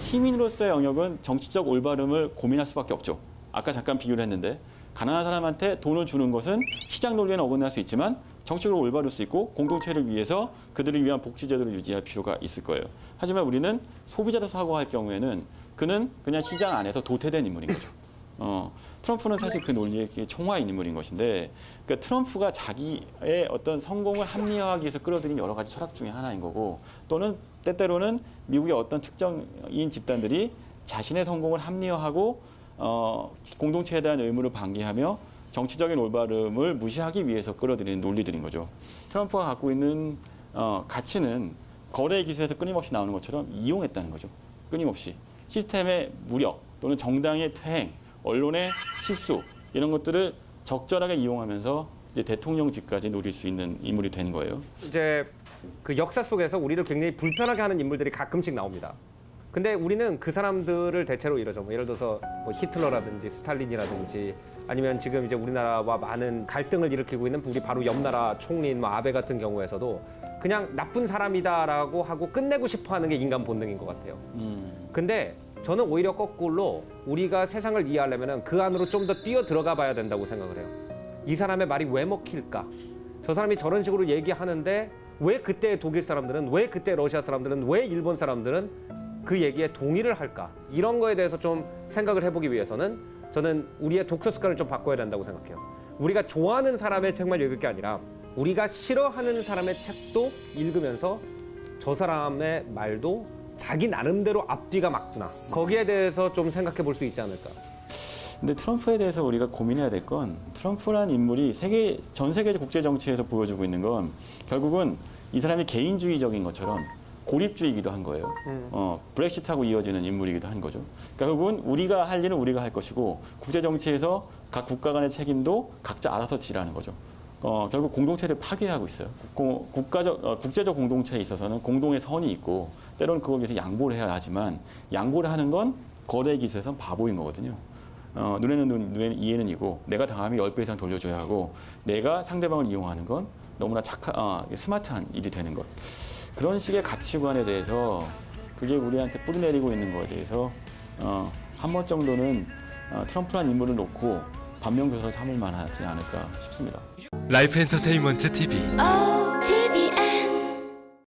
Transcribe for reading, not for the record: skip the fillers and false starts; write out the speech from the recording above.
시민으로서의 영역은 정치적 올바름을 고민할 수밖에 없죠. 아까 잠깐 비교를 했는데 가난한 사람한테 돈을 주는 것은 시장 논리에는 어긋날 수 있지만 정치적으로 올바를 수 있고 공동체를 위해서 그들을 위한 복지제도를 유지할 필요가 있을 거예요. 하지만 우리는 소비자로 사고할 경우에는 그는 그냥 시장 안에서 도태된 인물인 거죠. 트럼프는 사실 그 논리의 총화인 인물인 것인데, 그러니까 트럼프가 자기의 어떤 성공을 합리화하기 위해서 끌어들인 여러 가지 철학 중에 하나인 거고, 또는 때때로는 미국의 어떤 특정인 집단들이 자신의 성공을 합리화하고 공동체에 대한 의무를 방기하며 정치적인 올바름을 무시하기 위해서 끌어들이는 논리들인 거죠. 트럼프가 갖고 있는 가치는 거래 기술에서 끊임없이 나오는 것처럼 이용했다는 거죠. 끊임없이. 시스템의 무력 또는 정당의 퇴행, 언론의 실수 이런 것들을 적절하게 이용하면서 이제 대통령직까지 노릴 수 있는 인물이 된 거예요. 이제 그 역사 속에서 우리를 굉장히 불편하게 하는 인물들이 가끔씩 나옵니다. 근데 우리는 그 사람들을 대체로 이러죠. 뭐 예를 들어서 뭐 히틀러라든지 스탈린이라든지 아니면 지금 이제 우리나라와 많은 갈등을 일으키고 있는 우리 바로 옆 나라 총리인 뭐 아베 같은 경우에서도 그냥 나쁜 사람이다라고 하고 끝내고 싶어 하는 게 인간 본능인 것 같아요. 근데 저는 오히려 거꾸로 우리가 세상을 이해하려면 그 안으로 좀 더 뛰어 들어가 봐야 된다고 생각을 해요. 이 사람의 말이 왜 먹힐까? 저 사람이 저런 식으로 얘기하는데 왜 그때 독일 사람들은, 왜 그때 러시아 사람들은, 왜 일본 사람들은 그 얘기에 동의를 할까? 이런 거에 대해서 좀 생각을 해보기 위해서는 저는 우리의 독서 습관을 좀 바꿔야 된다고 생각해요. 우리가 좋아하는 사람의 책만 읽을 게 아니라 우리가 싫어하는 사람의 책도 읽으면서 저 사람의 말도 자기 나름대로 앞뒤가 맞구나. 거기에 대해서 좀 생각해 볼 수 있지 않을까. 근데 트럼프에 대해서 우리가 고민해야 될 건, 트럼프라는 인물이 전 세계 국제 정치에서 보여주고 있는 건 결국은 이 사람이 개인주의적인 것처럼 고립주의이기도 한 거예요. 브렉시트하고 이어지는 인물이기도 한 거죠. 그러니까 결국은 우리가 할 일은 우리가 할 것이고 국제 정치에서 각 국가 간의 책임도 각자 알아서 지라는 거죠. 결국 공동체를 파괴하고 있어요. 국제적 공동체에 있어서는 공동의 선이 있고 때로는 그거에 위해서 양보를 해야 하지만 양보를 하는 건 거래 기술에선 바보인 거거든요. 눈에는 눈, 눈에는 이에는 이고 내가 당하면 10배 이상 돌려줘야 하고 내가 상대방을 이용하는 건 너무나 스마트한 일이 되는 것. 그런 식의 가치관에 대해서 그게 우리한테 뿌리내리고 있는 거에 대해서 한 번 정도는 트럼프라는 인물을 놓고 반면교사로 삼을 만하지 않을까 싶습니다. 라이프 엔터테인먼트 TV